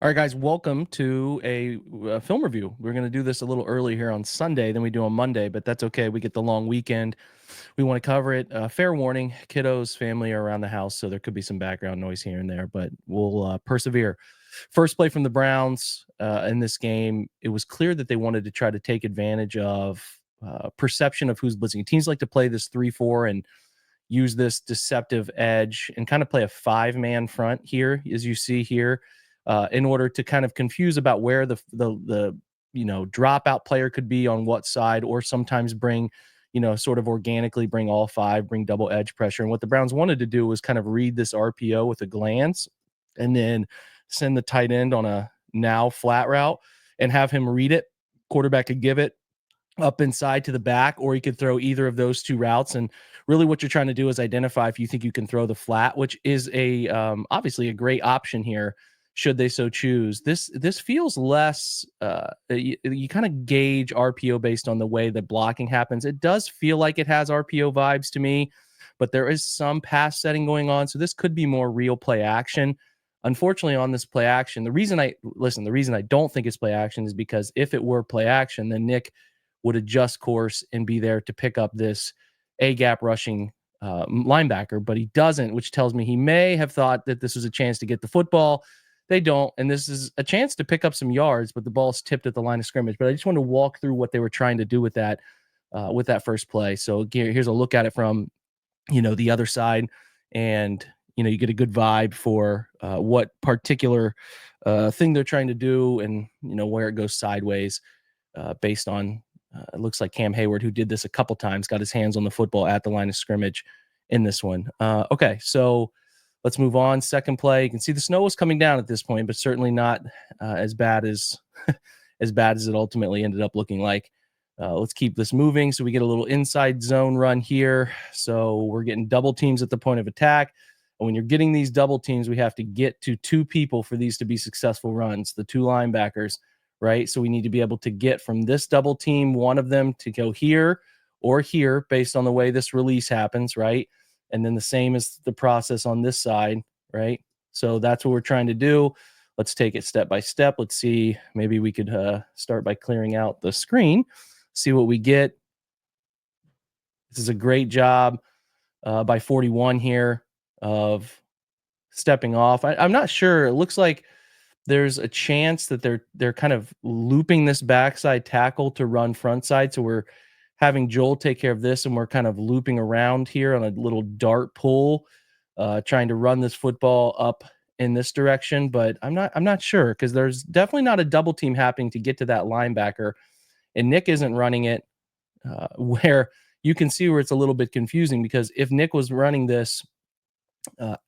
All right, guys, welcome to a film review. We're going to do this a little early here on Sunday than we do on Monday, but that's okay. We get the long weekend. We want to cover it. Fair warning, kiddos, family are around the house, so there could be some background noise here and there, but we'll persevere. First play from the Browns in this game, it was clear that they wanted to try to take advantage of perception of who's blitzing. Teams like to play this 3-4 and use this deceptive edge and kind of play a five-man front here, as you see here, in order to kind of confuse about where the dropout player could be on what side, or sometimes bring, sort of organically bring all five, bring double edge pressure. And what the Browns wanted to do was kind of read this RPO with a glance, and then send the tight end on a now flat route and have him read it. Quarterback could give it up inside to the back, or he could throw either of those two routes. And really what you're trying to do is identify if you think you can throw the flat, which is a obviously a great option here should they so choose. This feels less you kind of gauge RPO based on the way that blocking happens. It does feel like it has RPO vibes to me, but there is some pass setting going on, so this could be more real play action. Unfortunately, on this play action, the reason I don't think it's play action is because if it were play action, then Nick would adjust course and be there to pick up this A gap rushing linebacker, but he doesn't, which tells me he may have thought that this was a chance to get the football. They don't, and this is a chance to pick up some yards, but the ball's tipped at the line of scrimmage. But I just want to walk through what they were trying to do with that first play. So here's a look at it from the other side, and you get a good vibe for what particular thing they're trying to do, and where it goes sideways based on it looks like Cam Hayward, who did this a couple times, got his hands on the football at the line of scrimmage in this one. Okay, so let's move on. Second play, you can see the snow was coming down at this point, but certainly not as bad as as bad as it ultimately ended up looking like. Let's keep this moving. So we get a little inside zone run here. So we're getting double teams at the point of attack. And when you're getting these double teams, we have to get to two people for these to be successful runs, the two linebackers, right? So we need to be able to get from this double team, one of them to go here or here based on the way this release happens, right? And then the same is the process on this side, right? So that's what we're trying to do. Let's take it step by step. Let's see, maybe we could start by clearing out the screen, see what we get. This is a great job by 41 here of stepping off. I'm not sure. It looks like there's a chance that they're kind of looping this backside tackle to run front side. So we're having Joel take care of this, and we're kind of looping around here on a little dart pull, trying to run this football up in this direction. But I'm not sure, because there's definitely not a double team happening to get to that linebacker, and Nick isn't running it where you can see where it's a little bit confusing, because if Nick was running this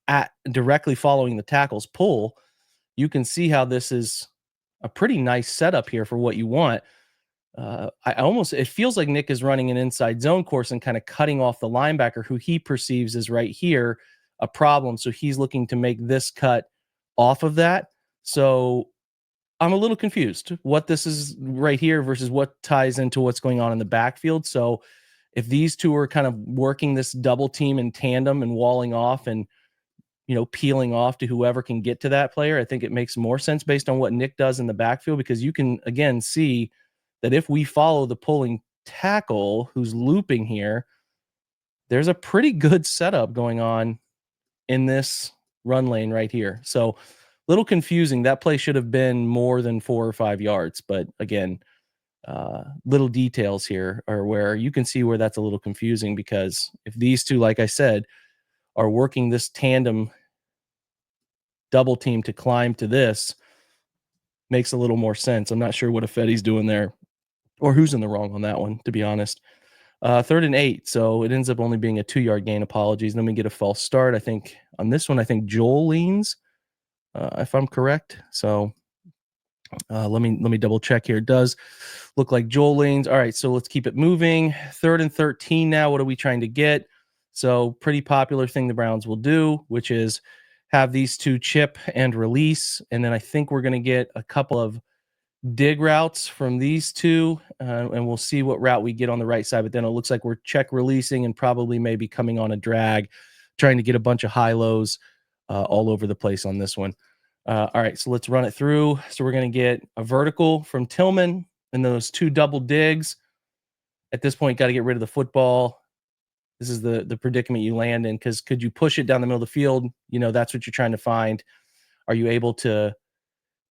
at directly following the tackle's pull, you can see how this is a pretty nice setup here for what you want. It feels like Nick is running an inside zone course and kind of cutting off the linebacker, who he perceives is right here a problem. So he's looking to make this cut off of that. So I'm a little confused what this is right here versus what ties into what's going on in the backfield. So if these two are kind of working this double team in tandem and walling off and peeling off to whoever can get to that player, I think it makes more sense based on what Nick does in the backfield, because you can again see that if we follow the pulling tackle who's looping here, there's a pretty good setup going on in this run lane right here. So little confusing. That play should have been more than 4 or 5 yards, but again, little details here are where you can see where that's a little confusing, because if these two, like I said, are working this tandem double team to climb to this, makes a little more sense. I'm not sure what Ifedi's doing there or who's in the wrong on that one, to be honest. 3rd and 8, so it ends up only being a 2-yard gain. Apologies. Then we get a false start. I think on this one, Joel leans, if I'm correct. So let me double check here. It does look like Joel leans. All right, so let's keep it moving. 3rd and 13 now. What are we trying to get? So pretty popular thing the Browns will do, which is have these two chip and release. And then I think we're going to get a couple of dig routes from these two, and we'll see what route we get on the right side. But then it looks like we're check releasing and probably maybe coming on a drag, trying to get a bunch of high lows all over the place on this one. All right, so let's run it through. So we're going to get a vertical from Tillman and those two double digs. At this point, got to get rid of the football. This is the predicament you land in, because could you push it down the middle of the field? That's what you're trying to find. Are you able to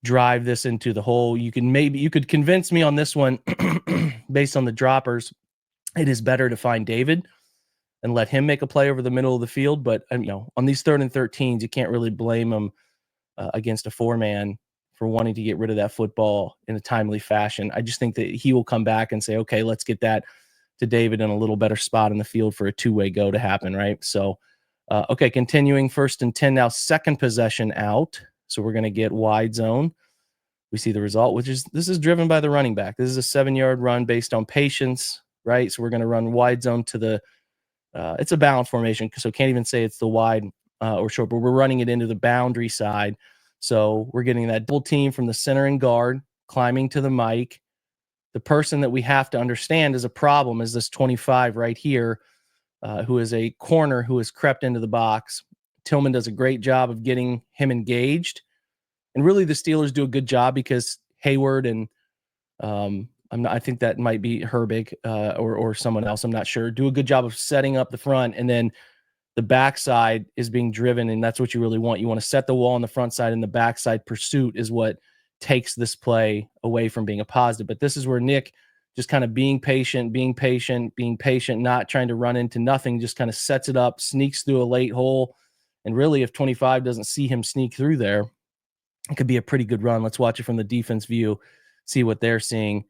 drive this into the hole? You could convince me on this one based on the droppers. It is better to find David and let him make a play over the middle of the field. But on these 3rd and 13s, you can't really blame him against a 4-man for wanting to get rid of that football in a timely fashion. I just think that he will come back and say, okay, let's get that to David in a little better spot in the field for a two-way go to happen, right? So, okay, continuing 1st and 10 now, 2nd possession out. So we're going to get wide zone. We see the result, this is driven by the running back. This is a 7-yard run based on patience, right? So we're going to run wide zone to the it's a balance formation, so can't even say it's the wide or short, but we're running it into the boundary side. So we're getting that double team from the center and guard, climbing to the mic. The person that we have to understand is a problem is this 25 right here, who is a corner who has crept into the box. Tillman does a great job of getting him engaged. And really the Steelers do a good job because Hayward and I think that might be Herbig or someone else. I'm not sure. Do a good job of setting up the front, and then the backside is being driven, and that's what you really want. You want to set the wall on the front side, and the backside pursuit is what takes this play away from being a positive. But this is where Nick just kind of being patient, not trying to run into nothing, just kind of sets it up, sneaks through a late hole. And really, if 25 doesn't see him sneak through there, it could be a pretty good run. Let's watch it from the defense view, see what they're seeing.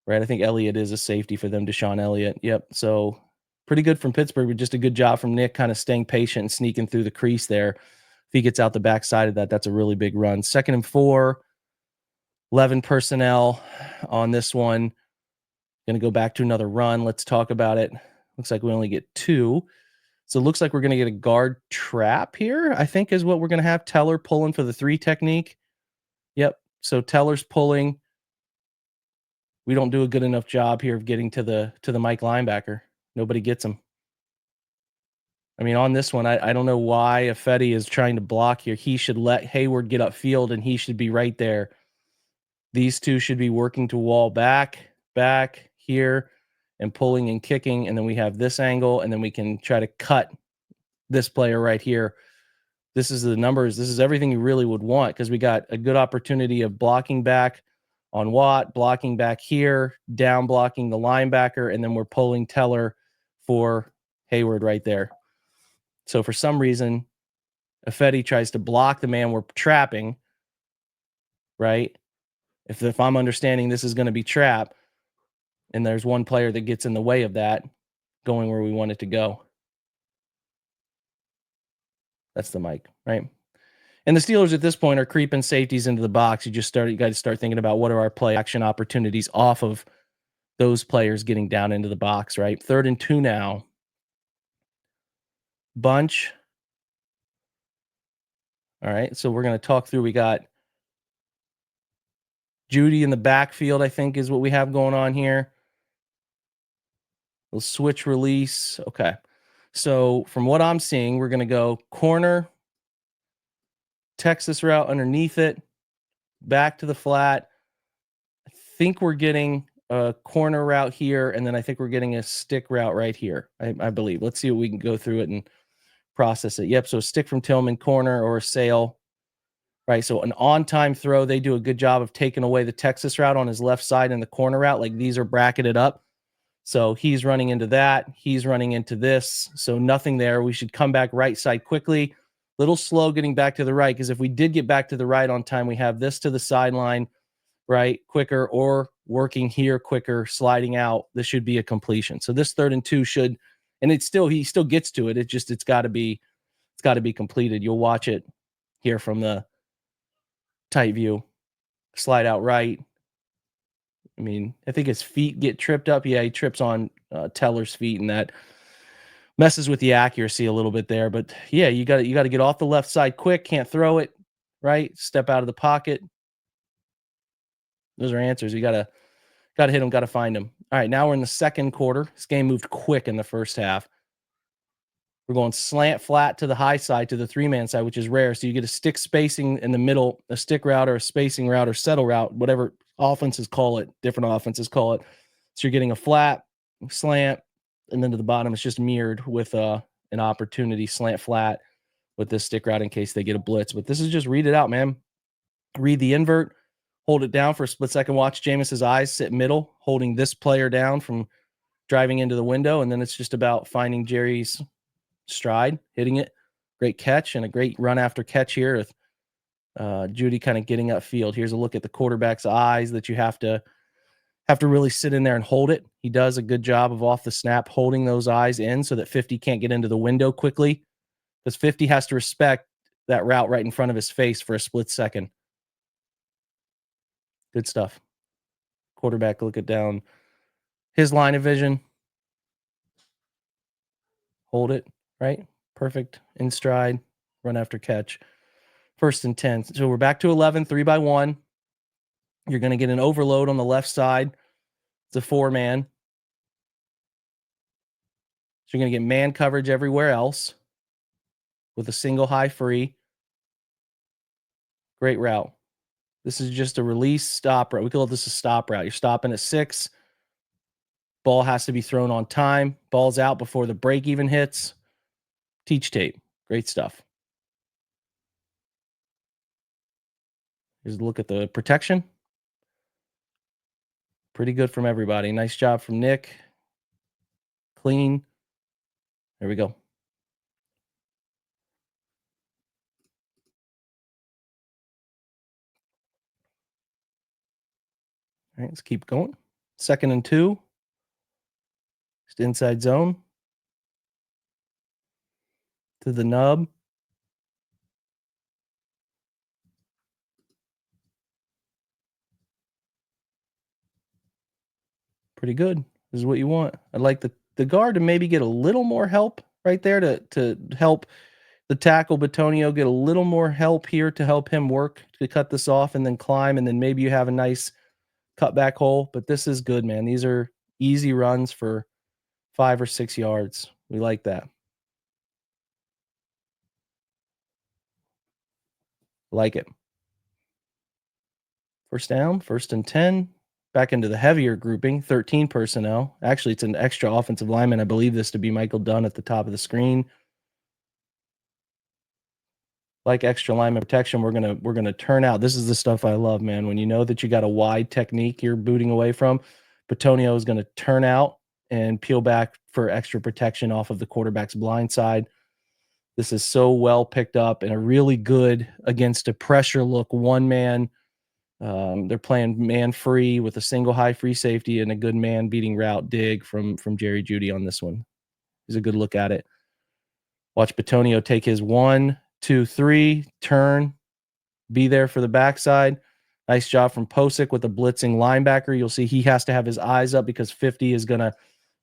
Right, I think Elliott is a safety for them, Deshaun Elliott. Yep, so pretty good from Pittsburgh, but just a good job from Nick kind of staying patient and sneaking through the crease there. If he gets out the backside of that, that's a really big run. 2nd and 4, 11 personnel on this one. Going to go back to another run. Let's talk about it. Looks like we only get 2. So it looks like we're going to get a guard trap here, I think is what we're going to have. Teller pulling for the 3 technique. Yep, so Teller's pulling. We don't do a good enough job here of getting to the Mike linebacker. Nobody gets him. I mean, on this one, I don't know why Ifedi is trying to block here. He should let Hayward get upfield, and he should be right there. These two should be working to wall back here, and pulling and kicking, and then we have this angle, and then we can try to cut this player right here. This is the numbers. This is everything you really would want, because we got a good opportunity of blocking back on Watt, blocking back here, down blocking the linebacker, and then we're pulling Teller for Hayward right there. So for some reason, Ifedi tries to block the man we're trapping, right? If I'm understanding this is going to be trap, and there's one player that gets in the way of that going where we want it to go. That's the mic, right? And the Steelers at this point are creeping safeties into the box. You got to start thinking about what are our play action opportunities off of those players getting down into the box, right? 3rd and 2 now. Bunch. All right, so we're going to talk through. We got Judy in the backfield, I think, is what we have going on here. We'll switch release. Okay. So from what I'm seeing, we're going to go corner, Texas route underneath it, back to the flat. I think we're getting a corner route here, and then I think we're getting a stick route right here, I believe. Let's see what we can go through it and process it. Yep, so a stick from Tillman, corner, or a sail. Right, so an on-time throw. They do a good job of taking away the Texas route on his left side and the corner route. Like, these are bracketed up. So he's running into that. He's running into this. So nothing there. We should come back right side quickly. Little slow getting back to the right, because if we did get back to the right on time, we have this to the sideline, right, quicker, or working here quicker, sliding out. This should be a completion. So this 3rd and 2 should, and he still gets to it. It's got to be completed. You'll watch it here from the tight view. Slide out right. I mean, I think his feet get tripped up. Yeah, he trips on Teller's feet, and that messes with the accuracy a little bit there. But yeah, you got to get off the left side quick. Can't throw it, right? Step out of the pocket. Those are answers. You got to hit him. Got to find him. All right, now we're in the 2nd quarter. This game moved quick in the first half. We're going slant flat to the high side, to the 3-man side, which is rare. So you get a stick spacing in the middle, a stick route or a spacing route or settle route, whatever offenses call it, different offenses call it. So you're getting a flat, slant, and then to the bottom, it's just mirrored with an opportunity slant flat with this stick route in case they get a blitz. But this is just read it out, man. Read the invert, hold it down for a split second. Watch Jameis's eyes sit middle, holding this player down from driving into the window. And then it's just about finding Jerry's stride, hitting it. Great catch and a great run after catch here with Jeudy kind of getting upfield. Here's a look at the quarterback's eyes that you have to really sit in there and hold it. He does a good job of off the snap holding those eyes in so that 50 can't get into the window quickly, because 50 has to respect that route right in front of his face for a split second. Good stuff. Quarterback look it down his line of vision. Hold it, right? Perfect. In stride, run after catch. 1st and 10. So we're back to 11, 3-by-1. You're going to get an overload on the left side. It's a 4-man. So you're going to get man coverage everywhere else with a single high free. Great route. This is just a release stop route. We call this a stop route. You're stopping at 6. Ball has to be thrown on time. Ball's out before the break even hits. Teach tape. Great stuff. Here's a look at the protection. Pretty good from everybody. Nice job from Nick. Clean. There we go. All right, let's keep going. 2nd and 2. Just inside zone. To the nub. Pretty good. This is what you want. I'd like the guard to maybe get a little more help right there to help the tackle Bitonio get a little more help here to help him work to cut this off and then climb, and then maybe you have a nice cutback hole. But this is good, man. These are easy runs for 5 or 6 yards. We like that. Like it. 1st down, 1st and 10. Back into the heavier grouping, 13 personnel. Actually, it's an extra offensive lineman. I believe this to be Michael Dunn at the top of the screen. Like extra lineman protection, we're gonna turn out. This is the stuff I love, man. When you know that you got a wide technique you're booting away from, Bitonio is gonna turn out and peel back for extra protection off of the quarterback's blind side. This is so well picked up and a really good against a pressure look 1-man. They're playing man free with a single high free safety and a good man beating route dig from Jerry Jeudy on this one. Here's a good look at it. Watch Bitonio take his 1, 2, 3, turn, be there for the backside. Nice job from Posick with the blitzing linebacker. You'll see he has to have his eyes up because 50 is going to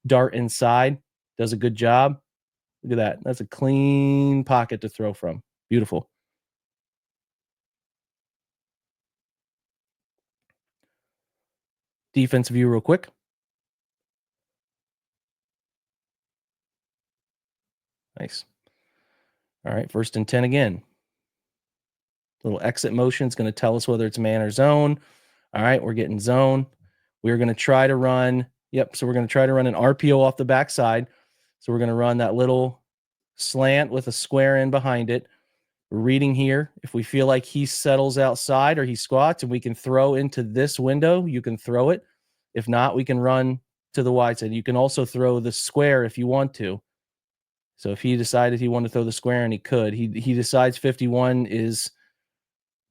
dart inside. Does a good job. Look at that. That's a clean pocket to throw from. Beautiful. Defense view real quick. Nice. All right, 1st and 10 again. Little exit motion is going to tell us whether it's man or zone. All right, we're getting zone. We're going to try to run. Yep, so we're going to try to run an RPO off the backside. So we're going to run that little slant with a square in behind it. We're reading here. If we feel like he settles outside or he squats and we can throw into this window, you can throw it. If not, we can run to the wide side. You can also throw the square if you want to. So if he decided he wanted to throw the square and he could, he decides 51 is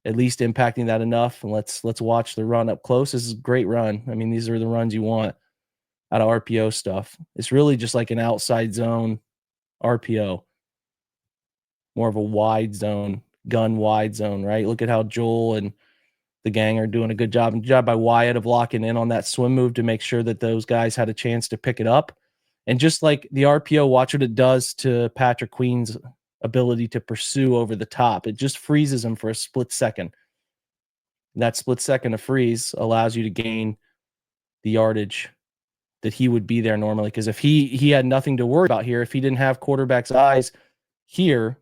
at least impacting that enough. And let's watch the run up close. This is a great run. I mean, these are the runs you want out of RPO stuff. It's really just like an outside zone RPO, more of a wide zone, gun wide zone, right? Look at how Joel and the gang are doing a good job. And job by Wyatt of locking in on that swim move to make sure that those guys had a chance to pick it up. And just like the RPO, watch what it does to Patrick Queen's ability to pursue over the top. It just freezes him for a split second. That split second of freeze allows you to gain the yardage that he would be there normally. Because if he had nothing to worry about here, if he didn't have quarterback's eyes here,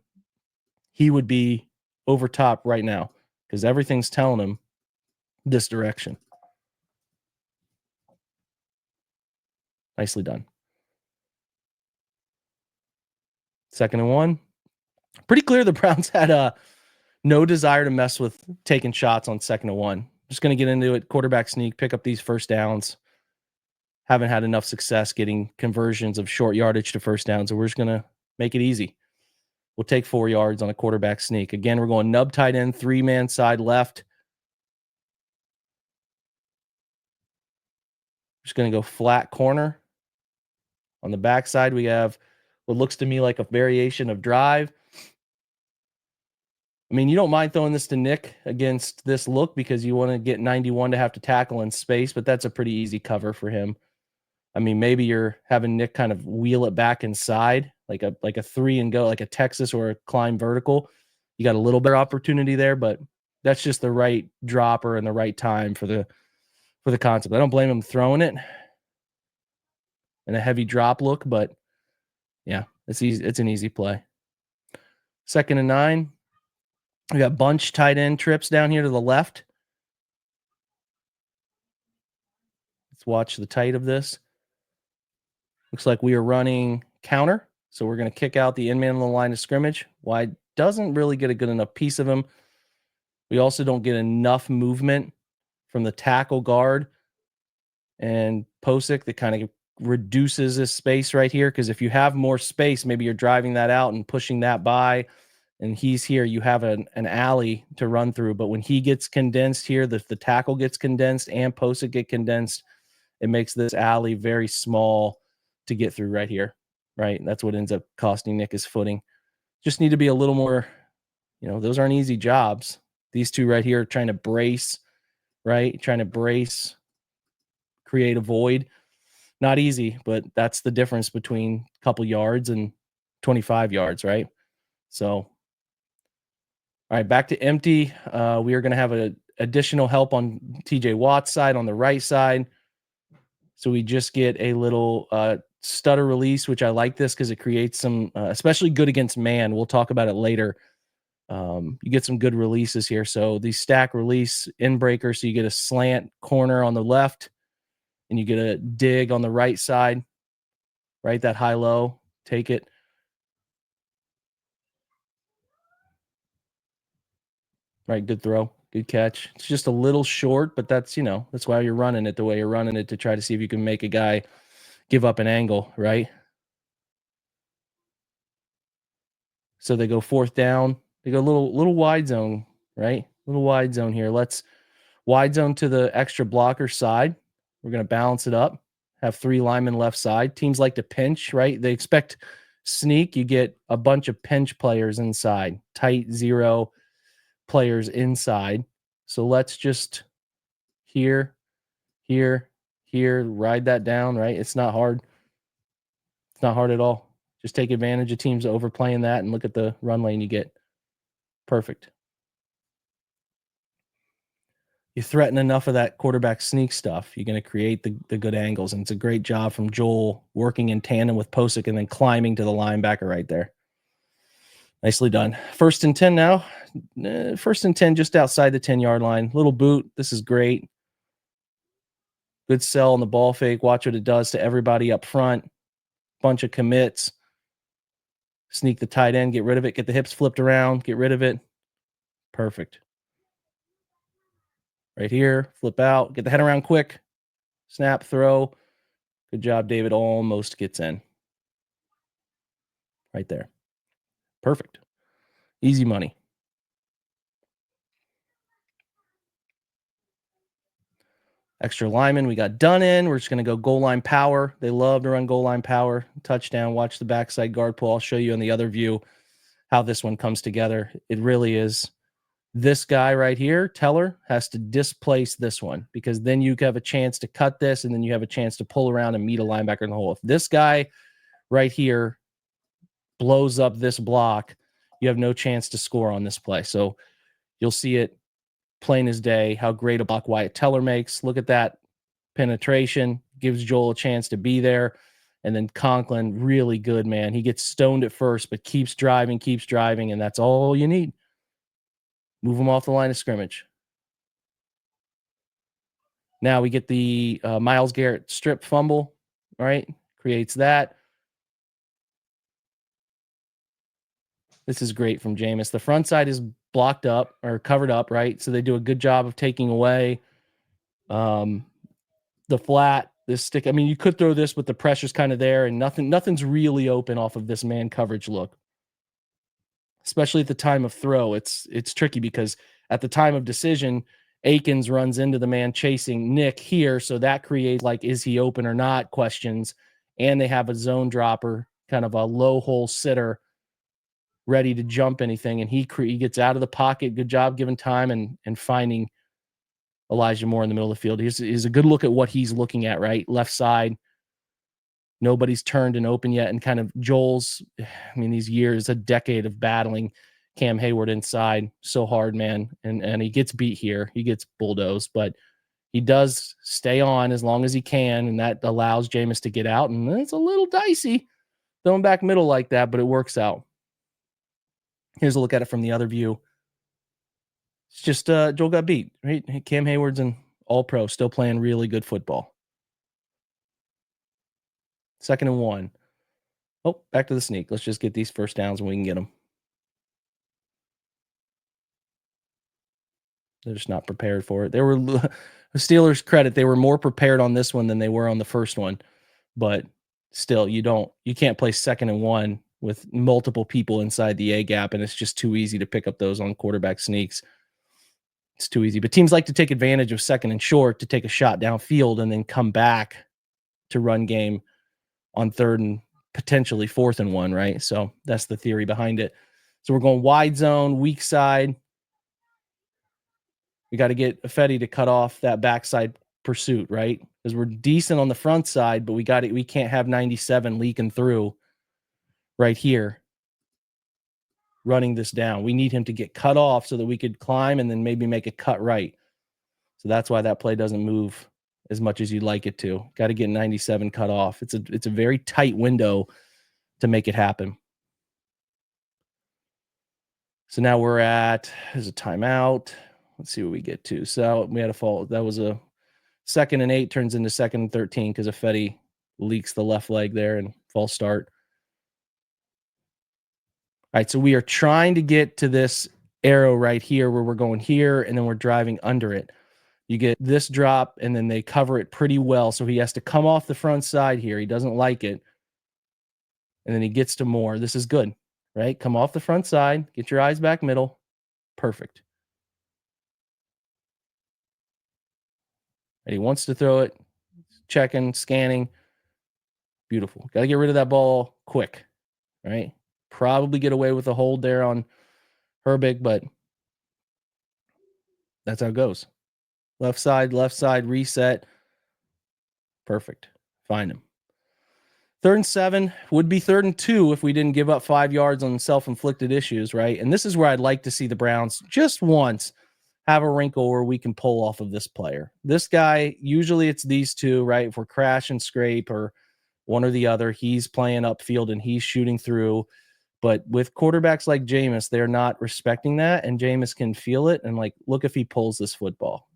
he would be over top right now because everything's telling him this direction. Nicely done. 2nd and 1. Pretty clear the Browns had no desire to mess with taking shots on 2nd and 1. Just going to get into it. Quarterback sneak, pick up these first downs. Haven't had enough success getting conversions of short yardage to first down, so we're just going to make it easy. We'll take 4 yards on a quarterback sneak. Again, we're going nub tight end, 3-man side left. Just going to go flat corner. On the backside, we have what looks to me like a variation of drive. I mean, you don't mind throwing this to Nick against this look because you want to get 91 to have to tackle in space, but that's a pretty easy cover for him. I mean, maybe you're having Nick kind of wheel it back inside, like a 3 and go, like a Texas or a climb vertical. You got a little better opportunity there, but that's just the right dropper and the right time for the concept. I don't blame him throwing it in a heavy drop look, but yeah, it's easy. It's an easy play. 2nd and 9. We got bunch tight end trips down here to the left. Let's watch the tight of this. Looks like we are running counter. So we're going to kick out the in man on the line of scrimmage. Wide doesn't really get a good enough piece of him. We also don't get enough movement from the tackle guard and Posick that kind of reduces this space right here. Because if you have more space, maybe you're driving that out and pushing that by, and he's here, you have an alley to run through. But when he gets condensed here, the tackle gets condensed and Posick get condensed, it makes this alley very small to get through right here, right? And that's what ends up costing Nick his footing. Just need to be a little more, those aren't easy jobs. These two right here are trying to brace, right? Trying to brace, create a void. Not easy, but that's the difference between a couple yards and 25 yards, right? So, all right, back to empty. We are going to have an additional help on TJ Watt's side on the right side. So we just get a little stutter release, which I like this because it creates some, especially good against man. We'll talk about it later. You get some good releases here. So the stack release in breaker. So you get a slant corner on the left and you get a dig on the right side, right? That high low, take it. Right. Good throw. Good catch. It's just a little short, but that's, that's why you're running it the way you're running it, to try to see if you can make a guy give up an angle, right? So they go 4th down. They go a little wide zone, right? Little wide zone here. Let's wide zone to the extra blocker side. We're going to balance it up. Have 3 linemen left side. Teams like to pinch, right? They expect sneak. You get a bunch of pinch players inside. Tight 0 players inside. So let's just here, ride that down, right? It's not hard. It's not hard at all. Just take advantage of teams overplaying that and look at the run lane you get. Perfect. You threaten enough of that quarterback sneak stuff, you're going to create the good angles. And it's a great job from Joel working in tandem with Posick and then climbing to the linebacker right there. Nicely done. 1st and 10 now. 1st and 10 just outside the 10-yard line. Little boot. This is great. Good sell on the ball fake. Watch what it does to everybody up front. Bunch of commits. Sneak the tight end, get rid of it, get the hips flipped around, get rid of it. Perfect. Right here, flip out, get the head around quick. Snap, throw. Good job, David. Almost gets in. Right there. Perfect. Easy money. Extra lineman. We got done in. We're just going to go goal line power. They love to run goal line power. Touchdown. Watch the backside guard pull. I'll show you on the other view how this one comes together. It really is. This guy right here, Teller, has to displace this one because then you have a chance to cut this and then you have a chance to pull around and meet a linebacker in the hole. If this guy right here blows up this block, you have no chance to score on this play. So you'll see it plain as day how great a block Wyatt Teller makes. Look at that penetration, gives Joel a chance to be there. And then Conklin, really good, man. He gets stoned at first, but keeps driving, and that's all you need. Move him off the line of scrimmage. Now we get the Myles Garrett strip fumble, right? Creates that. This is great from Jameis. The front side is blocked up or covered up, right? So they do a good job of taking away the flat, this stick. I mean, you could throw this, but the pressure's kind of there, and nothing's really open off of this man coverage look. Especially at the time of throw, it's tricky because at the time of decision, Akins runs into the man chasing Nick here, so that creates like, is he open or not questions, and they have a zone dropper, kind of a low hole sitter, ready to jump anything, and he gets out of the pocket. Good job giving time and finding Elijah Moore in the middle of the field. He's a good look at what he's looking at, right? Left side. Nobody's turned and open yet. And kind of Joel's, I mean, these years, a decade of battling Cam Hayward inside so hard, man. And he gets beat here. He gets bulldozed, but he does stay on as long as he can. And that allows Jameis to get out. And it's a little dicey throwing back middle like that, but it works out. Here's a look at it from the other view. It's just Joel got beat, right? Cam Hayward's an all-pro, still playing really good football. 2nd and 1. Oh, back to the sneak. Let's just get these first downs and we can get them. They're just not prepared for it. They were the Steelers' credit. They were more prepared on this one than they were on the first one. But still, you can't play 2nd and 1 with multiple people inside the A gap, and it's just too easy to pick up those on quarterback sneaks. It's too easy. But teams like to take advantage of 2nd and short to take a shot downfield and then come back to run game on 3rd and potentially 4th and 1, right? So that's the theory behind it. So we're going wide zone, weak side. We got to get Ifedi to cut off that backside pursuit, right? Because we're decent on the front side, but we can't have 97 leaking through right here, running this down. We need him to get cut off so that we could climb and then maybe make a cut right. So that's why that play doesn't move as much as you'd like it to. Got to get 97 cut off. It's a very tight window to make it happen. So now we're there's a timeout. Let's see what we get to. So we had a fault. That was a 2nd and 8 turns into 2nd and 13 because Ifedi leaks the left leg there and false start. All right, so we are trying to get to this arrow right here where we're going here, and then we're driving under it. You get this drop, and then they cover it pretty well. So he has to come off the front side here. He doesn't like it. And then he gets to Moore. This is good, right? Come off the front side. Get your eyes back middle. Perfect. And he wants to throw it. Checking, scanning. Beautiful. Got to get rid of that ball quick, right? Probably get away with a hold there on Herbig, but that's how it goes. Left side, reset. Perfect. Find him. 3rd and 7 would be 3rd and 2 if we didn't give up 5 yards on self-inflicted issues, right? And this is where I'd like to see the Browns just once have a wrinkle where we can pull off of this player. This guy, usually it's these two, right? If we're crash and scrape or one or the other, he's playing upfield and he's shooting through. But with quarterbacks like Jameis, they're not respecting that, and Jameis can feel it. And like, look if he pulls this football.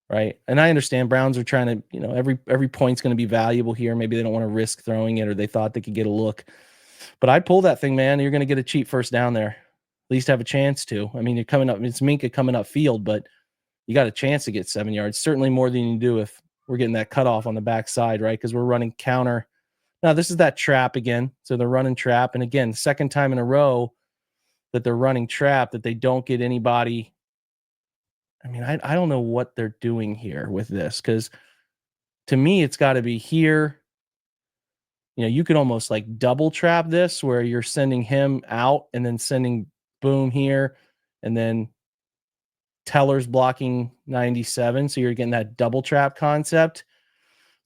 Right. And I understand Browns are trying to, every point's going to be valuable here. Maybe they don't want to risk throwing it, or they thought they could get a look. But I'd pull that thing, man. You're going to get a cheap first down there. At least have a chance to. I mean, you're coming up, it's Minkah coming up field, but you got a chance to get 7 yards. Certainly more than you do if we're getting that cutoff on the backside, right? Because we're running counter. Now, this is that trap again. So they're running trap. And again, second time in a row that they're running trap, that they don't get anybody. I mean, I don't know what they're doing here with this, because to me, it's got to be here. You could almost like double trap this where you're sending him out and then sending Boom here, and then Teller's blocking 97. So you're getting that double trap concept,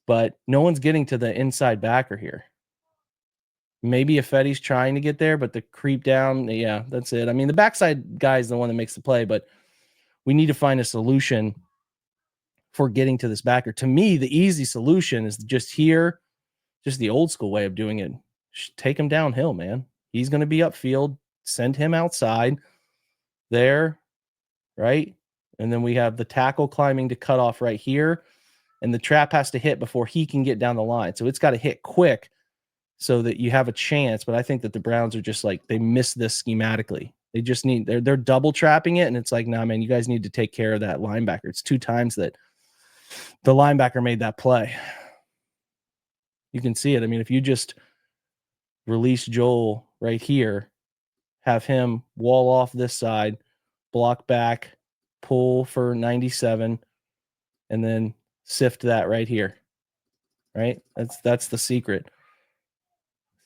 but no one's getting to the inside backer here. Maybe Ifedi's trying to get there, but the creep down, yeah, that's it. I mean, the backside guy is the one that makes the play, but we need to find a solution for getting to this backer. To me, the easy solution is just here, just the old school way of doing it. Take him downhill, man. He's going to be upfield. Send him outside there, right? And then we have the tackle climbing to cut off right here. And the trap has to hit before he can get down the line. So it's got to hit quick so that you have a chance. But I think that the Browns are just like, they miss this schematically. They just need, they're double trapping it. And it's like, nah, man, you guys need to take care of that linebacker. It's 2 times that the linebacker made that play. You can see it. I mean, if you just release Joel right here, have him wall off this side, block back, pull for 97, and then sift that right here. Right? That's the secret.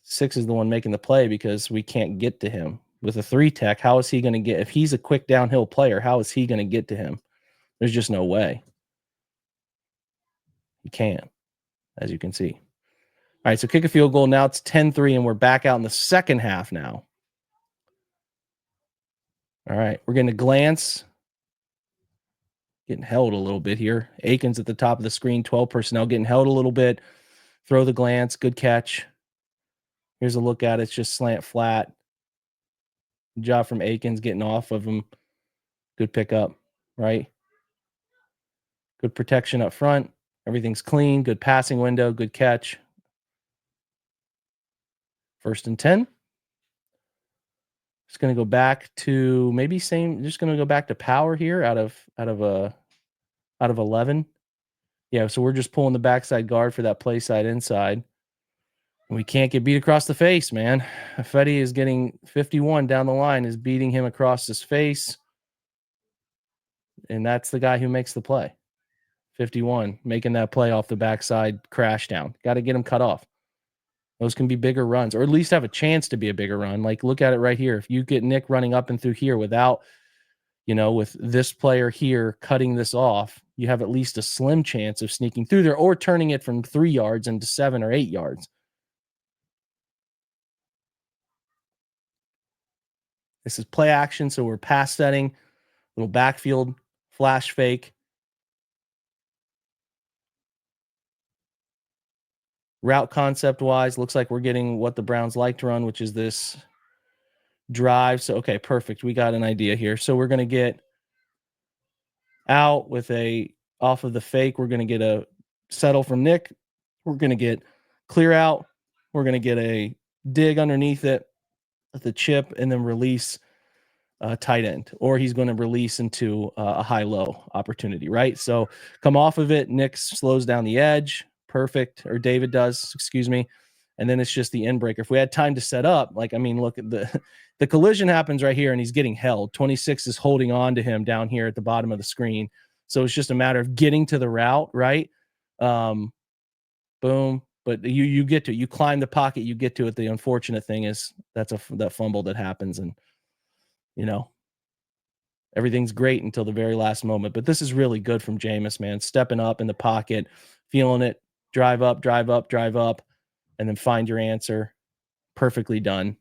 6 is the one making the play because we can't get to him. With a 3 tech, how is he going to get, if he's a quick downhill player, how is he going to get to him? There's just no way. He can't, as you can see. All right, so kick a field goal. Now it's 10-3, and we're back out in the second half now. All right, we're getting a glance. Getting held a little bit here. Akins at the top of the screen, 12 personnel, getting held a little bit. Throw the glance, good catch. Here's a look at it. It's just slant flat. Good job from Akins getting off of him. Good pickup, right? Good protection up front. Everything's clean. Good passing window. Good catch. 1st and 10. Just going to go back to maybe same. Just going to go back to power here out of 11. Yeah, so we're just pulling the backside guard for that play side inside. We can't get beat across the face, man. Fetty is getting 51 down the line, is beating him across his face. And that's the guy who makes the play. 51, making that play off the backside crash down. Got to get him cut off. Those can be bigger runs, or at least have a chance to be a bigger run. Like, look at it right here. If you get Nick running up and through here without, with this player here cutting this off, you have at least a slim chance of sneaking through there or turning it from 3 yards into 7 or 8 yards. This is play action, so we're pass setting, little backfield flash fake. Route concept-wise, looks like we're getting what the Browns like to run, which is this drive. So, okay, perfect. We got an idea here. So we're going to get out with off of the fake. We're going to get a settle from Nick. We're going to get clear out. We're going to get a dig underneath it with the chip and then release tight end, or he's going to release into a high-low opportunity, right? So come off of it. Nick slows down the edge. Perfect. Or David does, excuse me. And then it's just the end breaker. If we had time to set up, look at the collision happens right here and he's getting held. 26 is holding on to him down here at the bottom of the screen. So it's just a matter of getting to the route, right? Boom. But you climb the pocket, you get to it. The unfortunate thing is that fumble that happens, and everything's great until the very last moment. But this is really good from Jameis, man. Stepping up in the pocket, feeling it, drive up, and then find your answer. Perfectly done.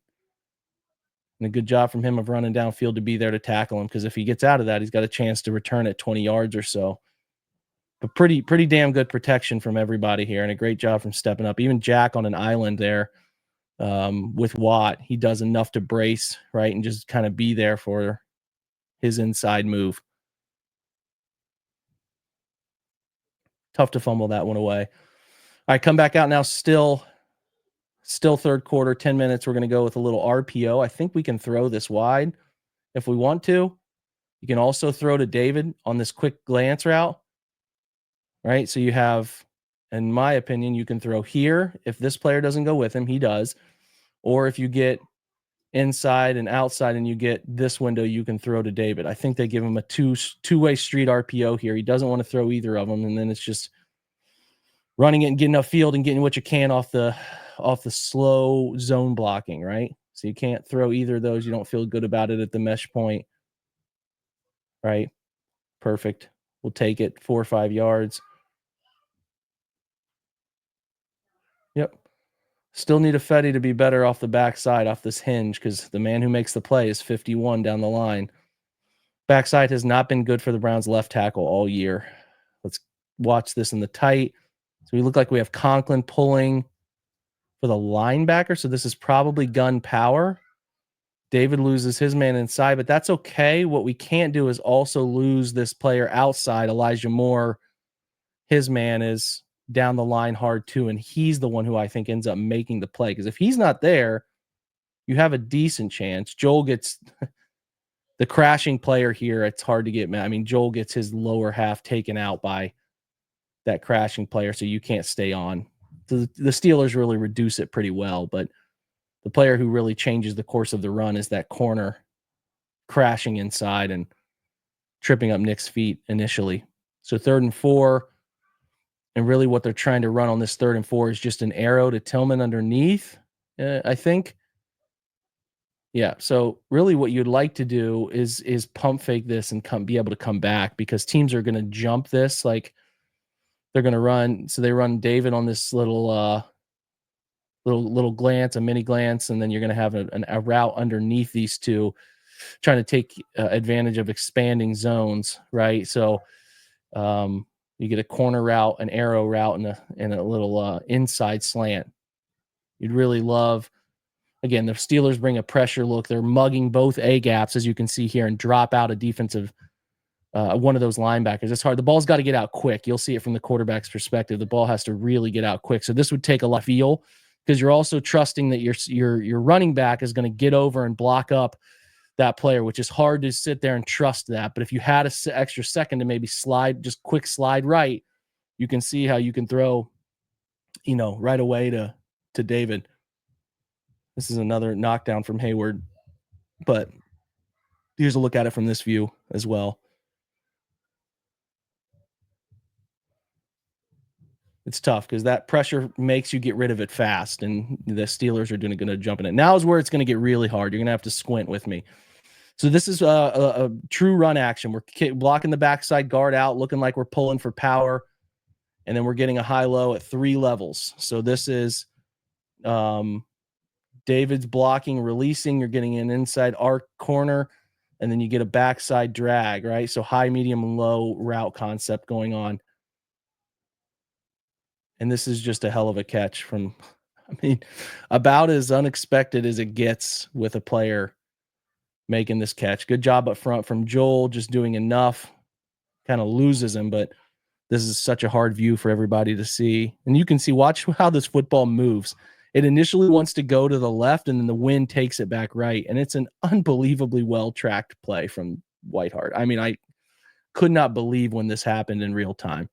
And a good job from him of running downfield to be there to tackle him, because if he gets out of that, he's got a chance to return it 20 yards or so. But pretty damn good protection from everybody here, and a great job from stepping up. Even Jack on an island there with Watt, he does enough to brace, right, and just kind of be there for his inside move. Tough to fumble that one away. All right, come back out now. Still third quarter, 10 minutes. We're going to go with a little RPO. I think we can throw this wide if we want to. You can also throw to David on this quick glance route, right? So you have, in my opinion, you can throw here. If this player doesn't go with him, he does. Or if you get inside and outside and you get this window, you can throw to David. I think they give him a two-way street RPO here. He doesn't want to throw either of them, and then it's just running it and getting upfield and getting what you can off the slow zone blocking, right? So you can't throw either of those. You don't feel good about it at the mesh point, right? Perfect. We'll take it 4 or 5 yards. Yep. Still need a Fetty to be better off the backside, off this hinge, because the man who makes the play is 51 down the line. Backside has not been good for the Browns left tackle all year. Let's watch this in the tight. So we look like we have Conklin pulling for the linebacker. So this is probably gun power. David loses his man inside, but that's okay. What we can't do is also lose this player outside. Elijah Moore, his man is down the line hard too, and he's the one who I think ends up making the play. Because if he's not there, you have a decent chance. Joel gets the crashing player here. It's hard to get mad. I mean, Joel gets his lower half taken out by that crashing player, so you can't stay on. The Steelers really reduce it pretty well, but the player who really changes the course of the run is that corner crashing inside and tripping up Nick's feet initially. So 3rd and 4, and really what they're trying to run on this 3rd and 4 is just an arrow to Tillman underneath, I think. Yeah, so really what you'd like to do is pump fake this and be able to come back, because teams are going to jump this, like they're going to run. So they run David on this little glance, a mini glance, and then you're going to have a route underneath these two, trying to take advantage of expanding zones, right? So you get a corner route, an arrow route, and a little inside slant. You'd really love, again, the Steelers bring a pressure look. They're mugging both A gaps, as you can see here, and drop out a defensive one of those linebackers. It's hard. The ball's got to get out quick. You'll see it from the quarterback's perspective. The ball has to really get out quick. So this would take a lot of feel, because you're also trusting that your running back is going to get over and block up that player, which is hard to sit there and trust that. But if you had an extra second to maybe just quick slide right, you can see how you can throw, right away to David. This is another knockdown from Hayward, but here's a look at it from this view as well. It's tough because that pressure makes you get rid of it fast, and the Steelers are going to jump in it. Now is where it's going to get really hard. You're going to have to squint with me. So this is a true run action. We're blocking the backside guard out, looking like we're pulling for power, and then we're getting a high-low at 3 levels. So this is David's blocking, releasing. You're getting an inside arc corner, and then you get a backside drag, right? So high, medium, and low route concept going on. And this is just a hell of a catch from, I mean, about as unexpected as it gets with a player making this catch. Good job up front from Joel, just doing enough, kind of loses him, but this is such a hard view for everybody to see. And you can see, watch how this football moves. It initially wants to go to the left, and then the wind takes it back right. And it's an unbelievably well-tracked play from Whiteheart. I mean, I could not believe when this happened in real time.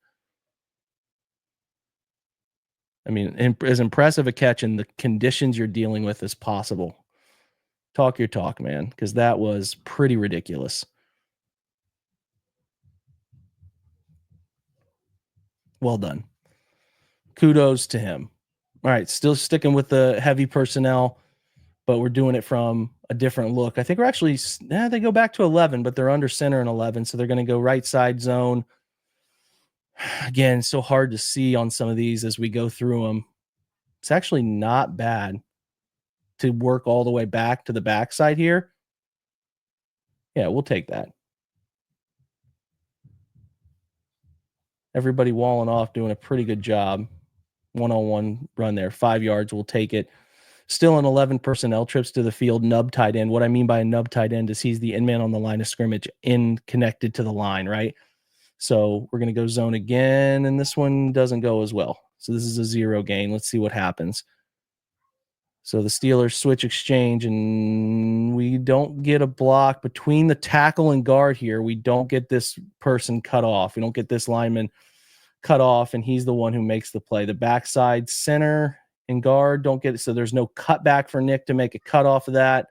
I mean, as impressive a catch in the conditions you're dealing with as possible. Talk your talk, man, because that was pretty ridiculous. Well done. Kudos to him. All right, still sticking with the heavy personnel, but we're doing it from a different look. I think we're actually, they go back to 11, but they're under center in 11, so they're going to go right side zone. Again, so hard to see on some of these as we go through them. It's actually not bad to work all the way back to the backside here. Yeah, we'll take that. Everybody walling off, doing a pretty good job. 1-on-1 run there, 5 yards. We'll take it. Still in 11 personnel trips to the field, nub tight end. What I mean by a nub tight end is he's the in man on the line of scrimmage, connected to the line, right? So we're going to go zone again, and this one doesn't go as well. So this is a 0 gain. Let's see what happens. So the Steelers switch exchange, and we don't get a block between the tackle and guard here. We don't get this person cut off. We don't get this lineman cut off, and he's the one who makes the play. The backside center and guard don't get it. So there's no cutback for Nick to make a cut off of that.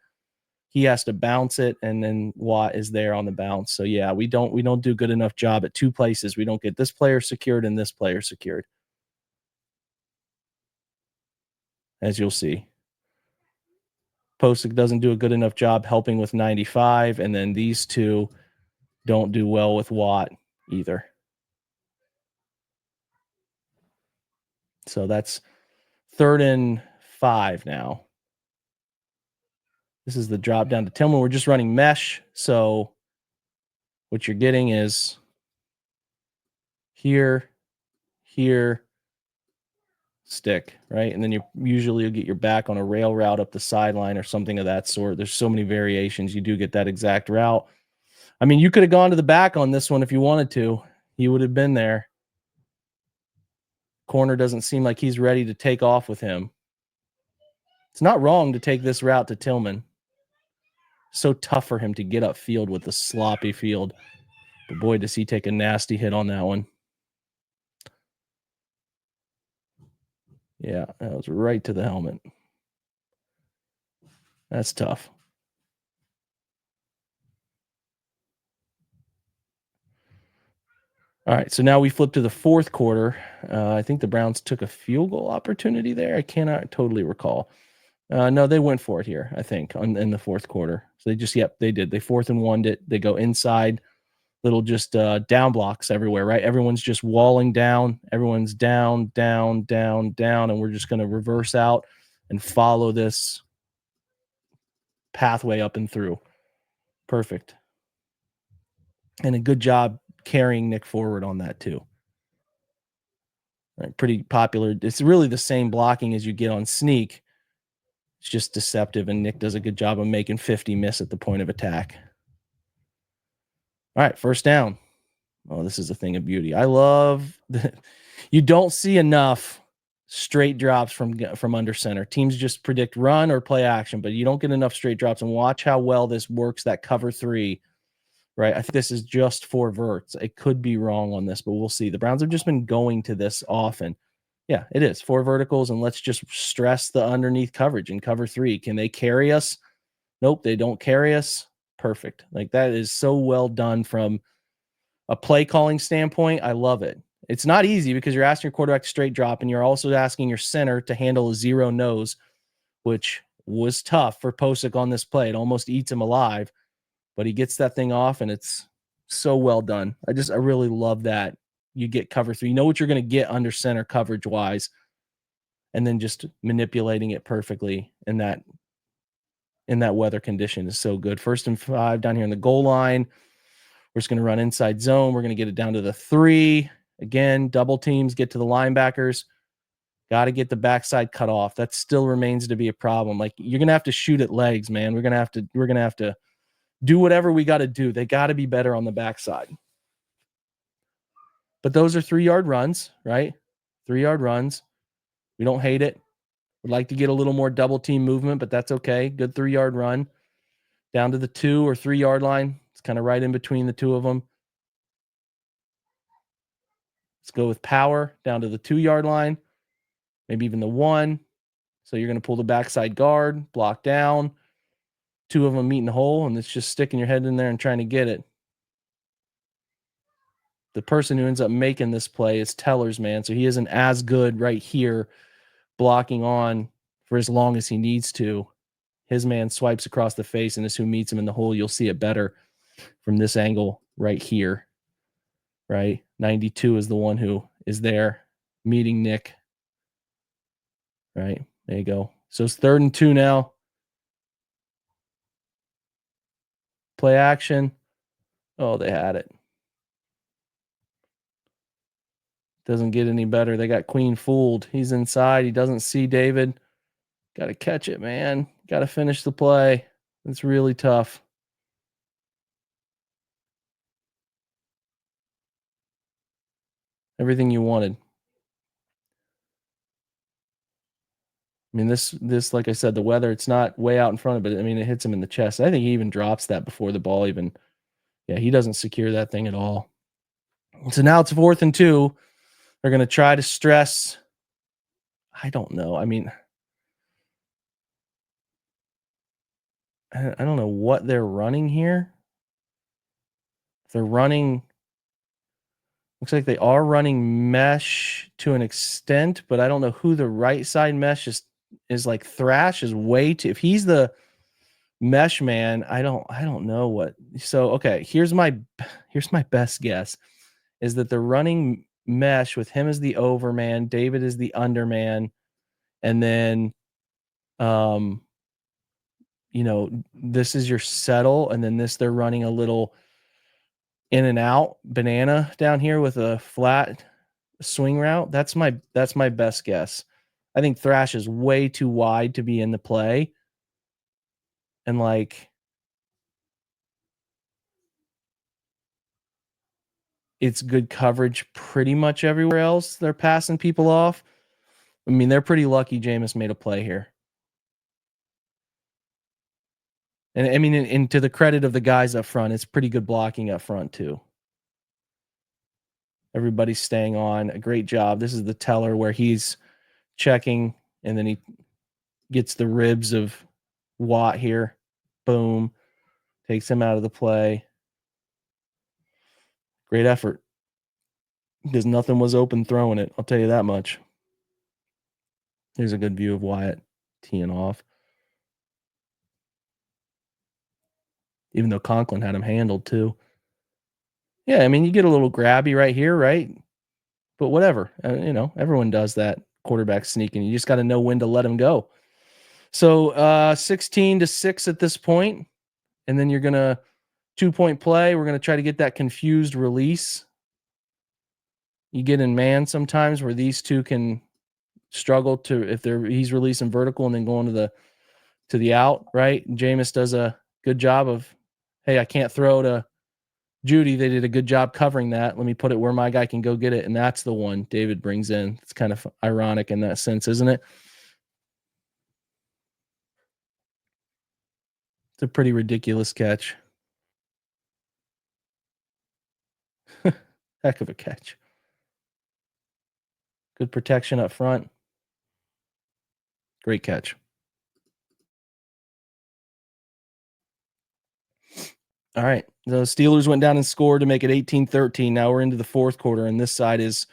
He has to bounce it, and then Watt is there on the bounce. So yeah, we don't do good enough job at 2 places. We don't get this player secured and this player secured, as you'll see. Posick doesn't do a good enough job helping with 95, and then these two don't do well with Watt either. So that's 3rd and 5 now. This is the drop down to Tillman. We're just running mesh. So what you're getting is here, here, stick, right? And then you'll get your back on a rail route up the sideline or something of that sort. There's so many variations. You do get that exact route. I mean, you could have gone to the back on this one if you wanted to. You would have been there. Corner doesn't seem like he's ready to take off with him. It's not wrong to take this route to Tillman. So tough for him to get upfield with the sloppy field. But boy, does he take a nasty hit on that one. Yeah, that was right to the helmet. That's tough. All right, so now we flip to the fourth quarter. I think the Browns took a field goal opportunity there. I cannot totally recall. No, they went for it here, I think, in the fourth quarter. So they did. They 4th and 1'd it. They go inside, little just down blocks everywhere, right? Everyone's just walling down. Everyone's down, down, down, down, and we're just going to reverse out and follow this pathway up and through. Perfect. And a good job carrying Nick forward on that too. Right, pretty popular. It's really the same blocking as you get on sneak. It's just deceptive, and Nick does a good job of making 50 miss at the point of attack. All right, first down. Oh, this is a thing of beauty. I love that you don't see enough straight drops from under center. Teams just predict run or play action, but you don't get enough straight drops. And watch how well this works, that cover 3. Right. I think this is just 4 verts. It could be wrong on this, but we'll see. The Browns have just been going to this often. Yeah, it is 4 verticals. And let's just stress the underneath coverage in cover 3. Can they carry us? Nope, they don't carry us. Perfect. Like, that is so well done from a play calling standpoint. I love it. It's not easy because you're asking your quarterback to straight drop, and you're also asking your center to handle a zero nose, which was tough for Posick on this play. It almost eats him alive. But he gets that thing off, and it's so well done. I really love that. You get cover 3. You know what you're going to get under center coverage wise, and then just manipulating it perfectly in that weather condition is so good. 1st and 5 down here in the goal line. We're just going to run inside zone. We're going to get it down to the 3. Again, double teams, get to the linebackers. Got to get the backside cut off. That still remains to be a problem. Like, you're going to have to shoot at legs, man. We're going to have to do whatever we got to do. They got to be better on the backside. But those are 3-yard runs, right? 3-yard runs. We don't hate it. We'd like to get a little more double team movement, but that's okay. Good 3-yard run down to the 2 or 3-yard line. It's kind of right in between the two of them. Let's go with power down to the 2-yard line, maybe even the 1. So you're going to pull the backside guard, block down. 2 of them meet in the hole, and it's just sticking your head in there and trying to get it. The person who ends up making this play is Teller's man. So he isn't as good right here blocking on for as long as he needs to. His man swipes across the face and is who meets him in the hole. You'll see it better from this angle right here, right? 92 is the one who is there meeting Nick, right? There you go. So it's 3rd and 2 now. Play action. Oh, they had it. Doesn't get any better. They got Queen fooled. He's inside. He doesn't see David. Got to catch it, man. Got to finish the play. It's really tough. Everything you wanted. I mean, this, like I said, the weather, it's not way out in front of it. I mean, it hits him in the chest. I think he even drops that before the ball even. Yeah, he doesn't secure that thing at all. So now it's 4th and 2. They're going to try to stress. I don't know. I mean, I don't know what they're running here. They're running. Looks like they are running mesh to an extent, but I don't know who the right side mesh is like. Thrash is way too. If he's the mesh man, I don't know what. So okay, here's my best guess is that they're running mesh with him as the overman, David is the underman, and then this is your settle, and then they're running a little in and out banana down here with a flat swing route. That's my best guess. I think Thrash is way too wide to be in the play. And like it's good coverage pretty much everywhere else. They're passing people off. I mean, they're pretty lucky Jameis made a play here. And I mean, and to the credit of the guys up front, it's pretty good blocking up front too. Everybody's staying on. A great job. This is the teller where he's checking and then he gets the ribs of Watt here. Boom. Takes him out of the play. Great effort. Because nothing was open throwing it. I'll tell you that much. Here's a good view of Wyatt teeing off. Even though Conklin had him handled too. Yeah, I mean, you get a little grabby right here, right? But whatever. Everyone does that quarterback sneaking. You just got to know when to let him go. So 16-6 at this point, and then you're going to 2-point play. We're going to try to get that confused release. You get in man sometimes where these two can struggle to if he's releasing vertical and then going to the out, right? Jameis does a good job of, hey, I can't throw to Judy. They did a good job covering that. Let me put it where my guy can go get it. And that's the one David brings in. It's kind of ironic in that sense, isn't it? It's a pretty ridiculous catch. Heck of a catch. Good protection up front. Great catch. All right. The Steelers went down and scored to make it 18-13. Now we're into the fourth quarter, and this side is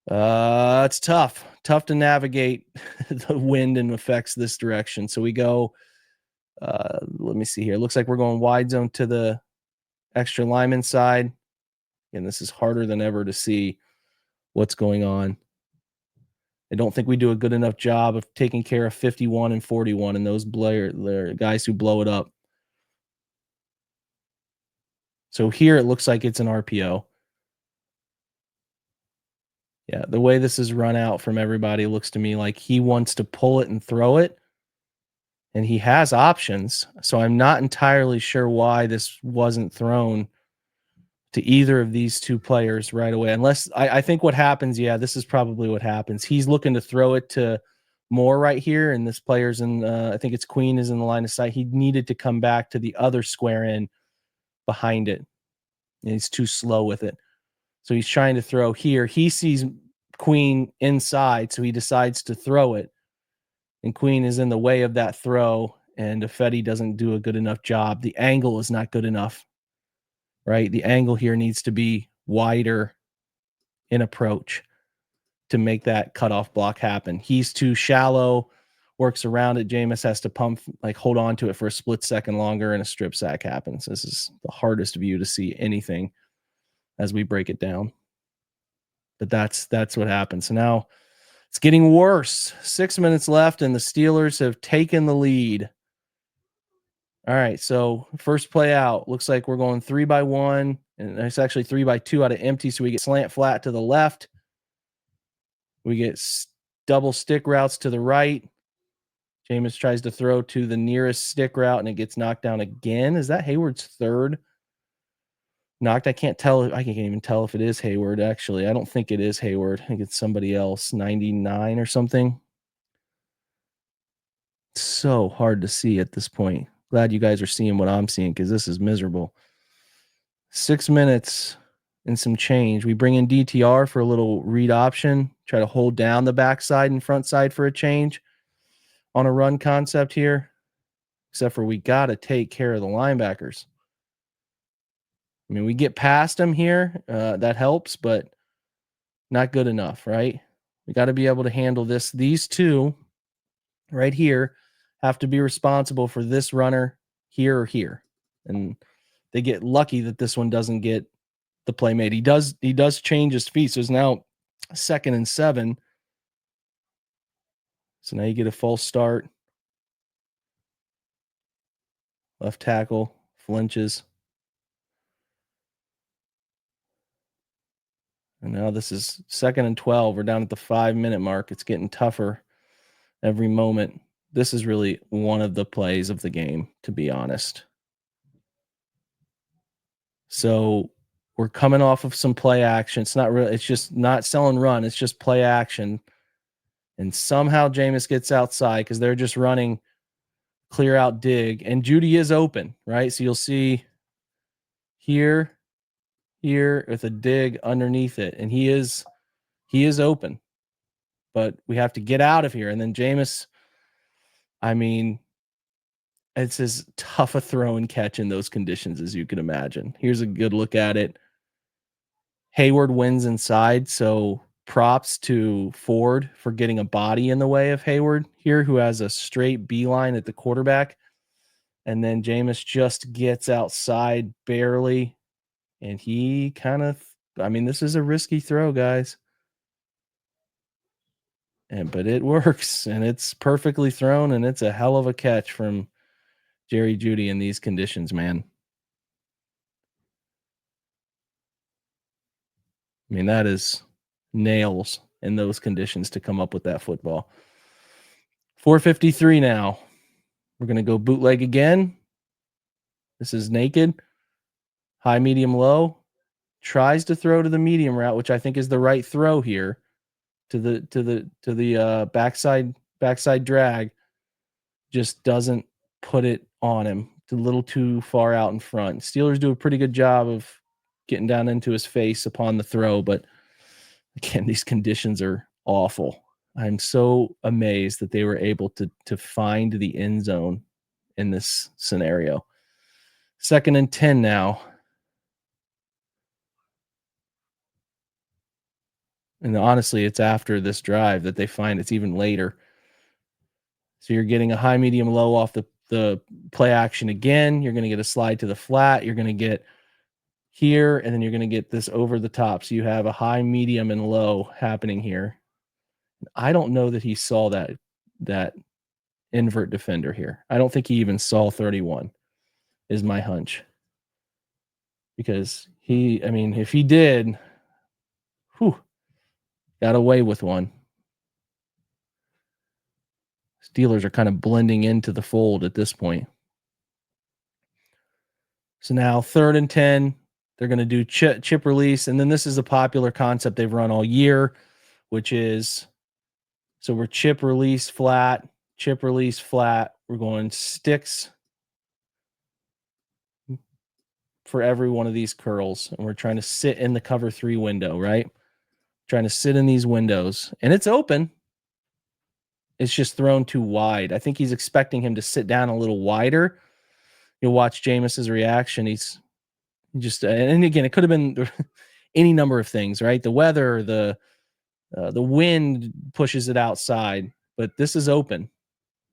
it's tough. Tough to navigate the wind and effects this direction. So we go let me see here. It looks like we're going wide zone to the extra lineman side. And this is harder than ever to see what's going on. I don't think we do a good enough job of taking care of 51 and 41 and those guys who blow it up. So here it looks like it's an RPO. Yeah, the way this is run out from everybody looks to me like he wants to pull it and throw it. And he has options. So I'm not entirely sure why this wasn't thrown to either of these two players right away. Unless I think what happens, this is probably what happens. He's looking to throw it to Moore right here, and this player's in, I think it's Queen is in the line of sight. He needed to come back to the other square in behind it. And he's too slow with it. So he's trying to throw here. He sees Queen inside, so he decides to throw it. And Queen is in the way of that throw, and Ifedi doesn't do a good enough job. The angle is not good enough, right? The angle here needs to be wider in approach to make that cutoff block happen. He's too shallow, works around it. Jameis has to hold on to it for a split second longer, and a strip sack happens. This is the hardest view to see anything as we break it down. But that's what happens. So now it's getting worse. 6 minutes left, and the Steelers have taken the lead. All right, so first play out. Looks like we're going 3-by-1, and it's actually 3-by-2 out of empty, so we get slant flat to the left. We get double stick routes to the right. Jameis tries to throw to the nearest stick route, and it gets knocked down again. Is that Hayward's third? Knocked. I can't tell. I can't even tell if it is Hayward, actually. I don't think it is Hayward. I think it's somebody else, 99 or something. It's so hard to see at this point. Glad you guys are seeing what I'm seeing because this is miserable. 6 minutes and some change. We bring in DTR for a little read option, try to hold down the backside and front side for a change on a run concept here, except for we got to take care of the linebackers. I mean, we get past them here. That helps, but not good enough, right? We got to be able to handle this. These two right here have to be responsible for this runner here or here. And they get lucky that this one doesn't get the play made. He does change his feet. So it's now 2nd and 7. So now you get a false start. Left tackle flinches. And now this is 2nd and 12. We're down at the 5-minute mark. It's getting tougher every moment. This is really one of the plays of the game, to be honest. So we're coming off of some play action. It's not really, it's just not selling run. It's just play action. And somehow Jameis gets outside because they're just running clear out dig. And Jeudy is open, right? So you'll see here with a dig underneath it. And he is open. But we have to get out of here. And then Jameis, I mean, it's as tough a throw and catch in those conditions as you can imagine. Here's a good look at it. Hayward wins inside, so props to Ford for getting a body in the way of Hayward here, who has a straight beeline at the quarterback. And then Jameis just gets outside barely, and he kind of, I mean, this is a risky throw, guys. But it works, and it's perfectly thrown, and it's a hell of a catch from Jerry Jeudy in these conditions, man. I mean, that is nails in those conditions to come up with that football. 4:53 now. We're going to go bootleg again. This is naked. High, medium, low. Tries to throw to the medium route, which I think is the right throw here to the backside drag. Just doesn't put it on him. It's a little too far out in front. Steelers do a pretty good job of getting down into his face upon the throw, but again, these conditions are awful. I'm so amazed that they were able to find the end zone in this scenario. 2nd and 10 now. And honestly, it's after this drive that they find it's even later. So you're getting a high, medium, low off the play action again. You're going to get a slide to the flat. You're going to get here, and then you're going to get this over the top. So you have a high, medium, and low happening here. I don't know that he saw that invert defender here. I don't think he even saw 31 is my hunch. Because if he did, got away with one. Steelers are kind of blending into the fold at this point. So now 3rd and 10, they're going to do chip release. And then this is a popular concept they've run all year, which is, so we're chip release flat. We're going sticks for every one of these curls. And we're trying to sit in the cover 3 window, right? Trying to sit in these windows. And it's open. It's just thrown too wide. I think he's expecting him to sit down a little wider. You'll watch Jameis's reaction. He's just, and again, it could have been any number of things, right? The weather, the wind pushes it outside, but this is open.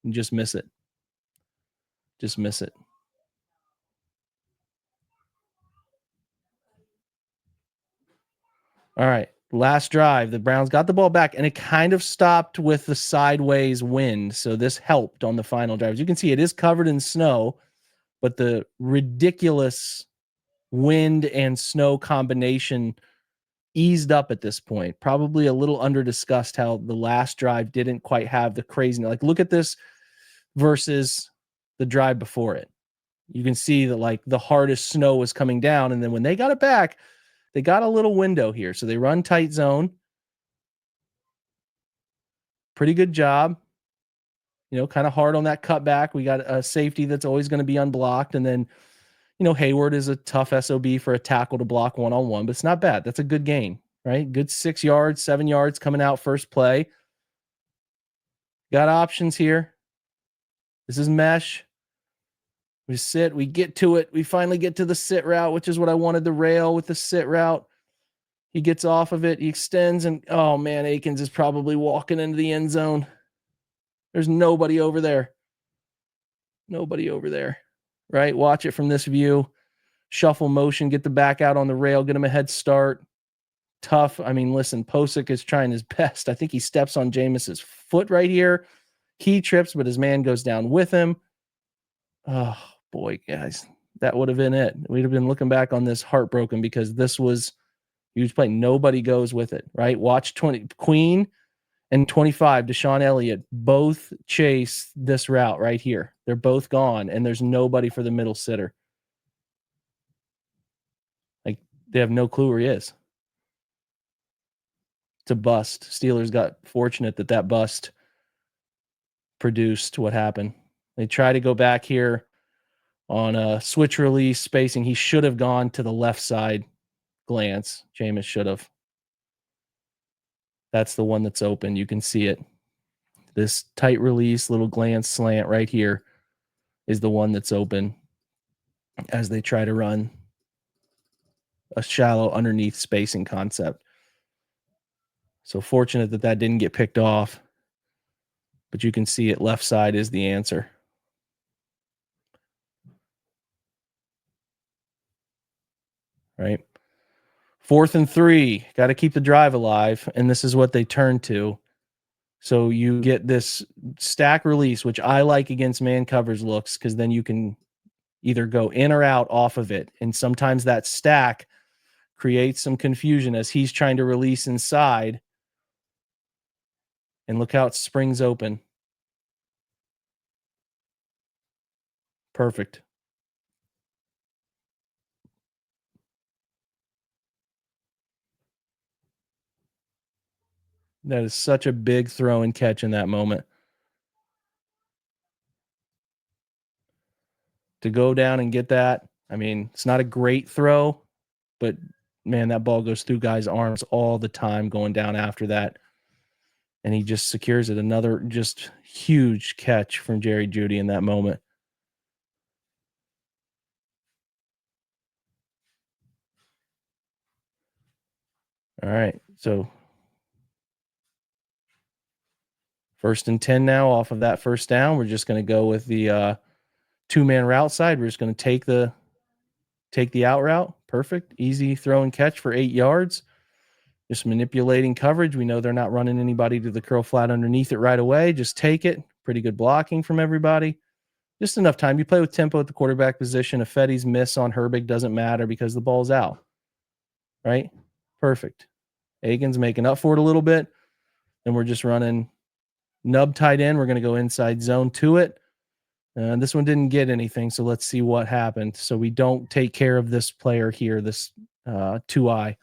You just miss it. Just miss it. All right. Last drive, the Browns got the ball back, and it kind of stopped with the sideways wind. So this helped on the final drive. As you can see, it is covered in snow, but the ridiculous wind and snow combination eased up at this point. Probably a little under discussed how the last drive didn't quite have the craziness. Like, look at this versus the drive before it. You can see that like the hardest snow was coming down, and then when they got it back, they got a little window here. So they run tight zone. Pretty good job. Kind of hard on that cutback. We got a safety that's always going to be unblocked. And then, Hayward is a tough SOB for a tackle to block one-on-one, but it's not bad. That's a good gain, right? Good 6 yards, 7 yards coming out first play. Got options here. This is mesh. We sit, we get to it. We finally get to the sit route, which is what I wanted to rail with the sit route. He gets off of it. He extends, and oh man, Akins is probably walking into the end zone. There's nobody over there. Nobody over there, right? Watch it from this view. Shuffle motion, get the back out on the rail, get him a head start. Tough. I mean, listen, Posick is trying his best. I think he steps on Jameis's foot right here. He trips, but his man goes down with him. Oh, boy, guys. That would have been it. We'd have been looking back on this heartbroken because this was Huge play. Nobody goes with it, right? Watch 20 Queen and 25, Deshaun Elliott, both chase this route right here. They're both gone, and there's nobody for the middle sitter. Like, they have no clue where he is. It's a bust. Steelers got fortunate that bust produced what happened. They try to go back here on a switch release spacing. He should have gone to the left side glance. Jameis should have. That's the one that's open. You can see it. This tight release, little glance slant right here is the one that's open as they try to run a shallow underneath spacing concept. So fortunate that didn't get picked off, but you can see it. Left side is the answer. Right. 4th and 3, got to keep the drive alive. And this is what they turn to. So you get this stack release, which I like against man covers looks, because then you can either go in or out off of it. And sometimes that stack creates some confusion as he's trying to release inside. And look how it springs open. Perfect. That is such a big throw and catch in that moment. To go down and get that, I mean, it's not a great throw, but man, that ball goes through guys' arms all the time going down after that. And he just secures it. Another just huge catch from Jerry Jeudy in that moment. All right. So 1st and 10 now off of that first down. We're just going to go with the 2-man route side. We're just going to take the out route. Perfect. Easy throw and catch for 8 yards. Just manipulating coverage. We know they're not running anybody to the curl flat underneath it right away. Just take it. Pretty good blocking from everybody. Just enough time. You play with tempo at the quarterback position. If Fetty's miss on Herbig doesn't matter because the ball's out. Right? Perfect. Aiken's making up for it a little bit. And we're just running nub tight end. We're going to go inside zone to it. This one didn't get anything, so let's see what happened. So we don't take care of this player here, this 2-eye.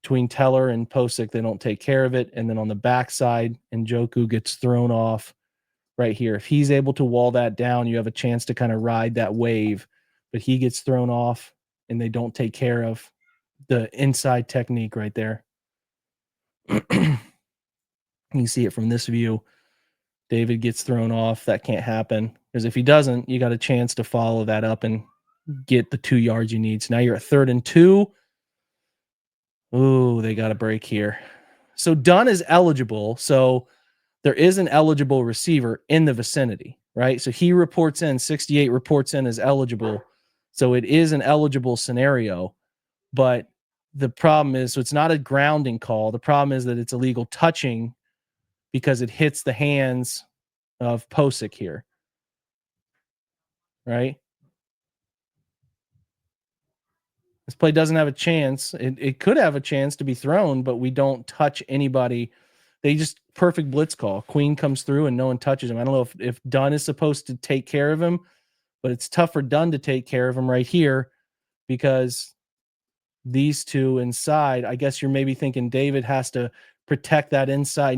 Between Teller and Posick, they don't take care of it. And then on the backside, Njoku gets thrown off right here. If he's able to wall that down, you have a chance to kind of ride that wave. But he gets thrown off, and they don't take care of the inside technique right there. You can see it from this view. David gets thrown off. That can't happen because if he doesn't, you got a chance to follow that up and get the 2 yards you need. So now you're at 3rd and 2. Ooh, they got a break here. So Dunn is eligible. So there is an eligible receiver in the vicinity, right? So he reports in, 68 reports in as eligible. So it is an eligible scenario. But the problem is, so it's not a grounding call. The problem is that it's illegal touching because it hits the hands of Posick here, right? This play doesn't have a chance. It could have a chance to be thrown, but we don't touch anybody. They just perfect blitz call. Queen comes through and no one touches him. I don't know if Dunn is supposed to take care of him, but it's tough for Dunn to take care of him right here because these two inside, I guess you're maybe thinking David has to protect that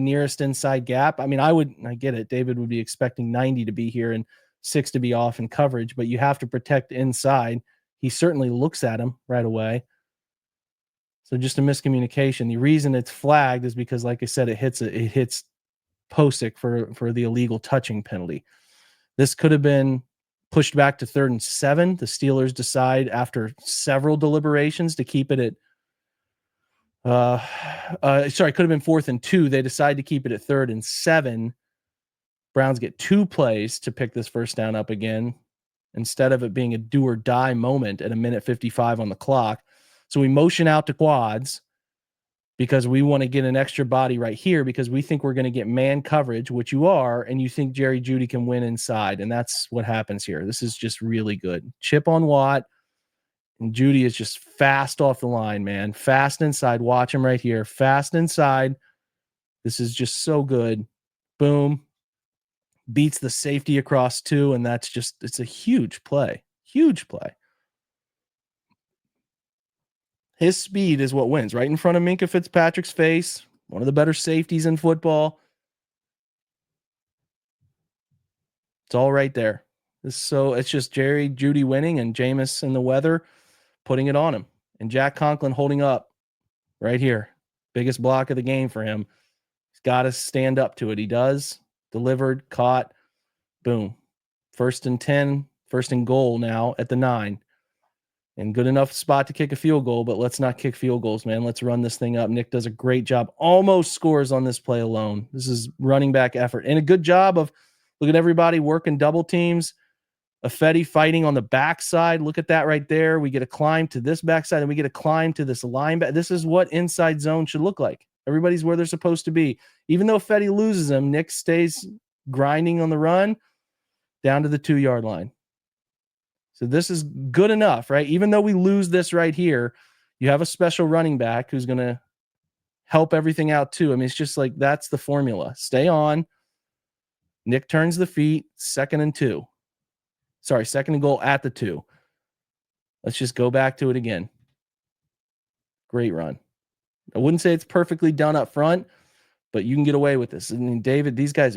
nearest inside gap. I mean, I get it. David would be expecting 90 to be here and 6 to be off in coverage, but you have to protect inside. He certainly looks at him right away. So just a miscommunication. The reason it's flagged is because, like I said, it hits Posick for the illegal touching penalty. This could have been pushed back to 3rd and 7. The Steelers decide after several deliberations to keep it at it could have been 4th and 2. They decide to keep it at 3rd and 7. Browns get 2 plays to pick this first down up again instead of it being a do or die moment at 1:55 on the clock. So we motion out to quads because we want to get an extra body right here because we think we're going to get man coverage, which you are, and you think Jerry Jeudy can win inside. And that's what happens here. This is just really good. Chip on Watt. And Jeudy is just fast off the line, man. Fast inside. Watch him right here. Fast inside. This is just so good. Boom. Beats the safety across 2, and that's just, it's a huge play. Huge play. His speed is what wins. Right in front of Minkah Fitzpatrick's face. One of the better safeties in football. It's all right there. So it's just Jerry Jeudy winning and Jameis in the weather putting it on him. And Jack Conklin holding up right here. Biggest block of the game for him. He's got to stand up to it. He does. Delivered, caught, boom. 1st and 10, 1st and goal now at the 9. And good enough spot to kick a field goal, but let's not kick field goals, man. Let's run this thing up. Nick does a great job. Almost scores on this play alone. This is running back effort. And a good job of, look at everybody working double teams. Ifedi fighting on the backside. Look at that right there. We get a climb to this backside, and we get a climb to this linebacker. This is what inside zone should look like. Everybody's where they're supposed to be. Even though Ifedi loses him, Nick stays grinding on the run down to the 2-yard line. So this is good enough, right? Even though we lose this right here, you have a special running back who's going to help everything out too. I mean, it's just like, that's the formula. Stay on. Nick turns the feet, 2nd and 2. Sorry, 2nd and goal at the 2. Let's just go back to it again. Great run. I wouldn't say it's perfectly done up front, but you can get away with this. I mean, David, these guys,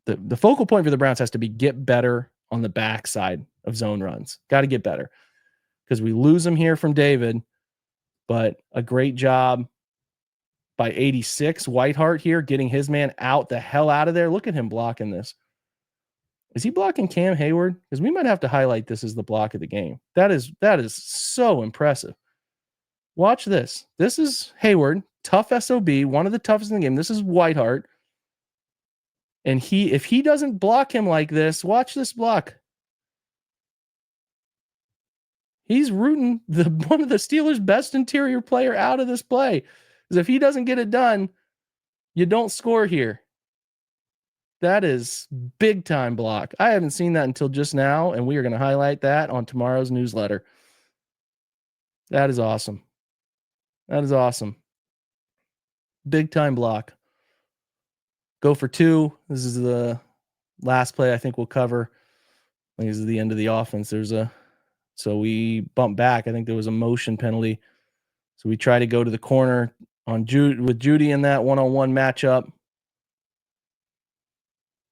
the focal point for the Browns has to be get better on the backside of zone runs. Got to get better because we lose them here from David, but a great job by 86 Whiteheart here, getting his man out the hell out of there. Look at him blocking this. Is he blocking Cam Hayward? Because we might have to highlight this as the block of the game. That is so impressive. Watch this. This is Hayward, tough SOB, one of the toughest in the game. This is Whiteheart. And if he doesn't block him like this, watch this block. He's rooting one of the Steelers' best interior player out of this play. Because if he doesn't get it done, you don't score here. That is big time block. I haven't seen that until just now, and we are going to highlight that on tomorrow's newsletter. That is awesome. That is awesome. Big time block. Go for 2. This is the last play I think we'll cover. I think this is the end of the offense. So we bump back. I think there was a motion penalty. So we try to go to the corner on with Jeudy in that one-on-one matchup.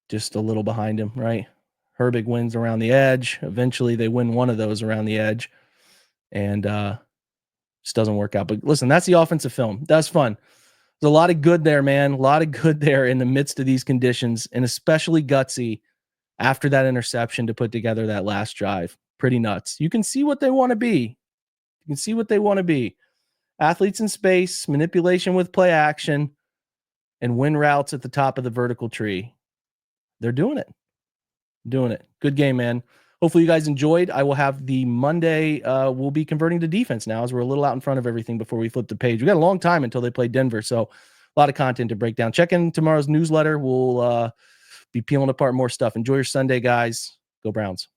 Just a little behind him, right? Herbig wins around the edge. Eventually they win one of those around the edge. And just doesn't work out. But listen, that's the offensive film. That's fun. There's a lot of good there, man. A lot of good there in the midst of these conditions, and especially gutsy after that interception to put together that last drive. Pretty nuts. You can see what they want to be. You can see what they want to be. Athletes in space, manipulation with play action, and win routes at the top of the vertical tree. They're doing it. Doing it. Good game, man. Hopefully you guys enjoyed. I will have the Monday. We'll be converting to defense now as we're a little out in front of everything before we flip the page. We got a long time until they play Denver, so a lot of content to break down. Check in tomorrow's newsletter. We'll be peeling apart more stuff. Enjoy your Sunday, guys. Go Browns.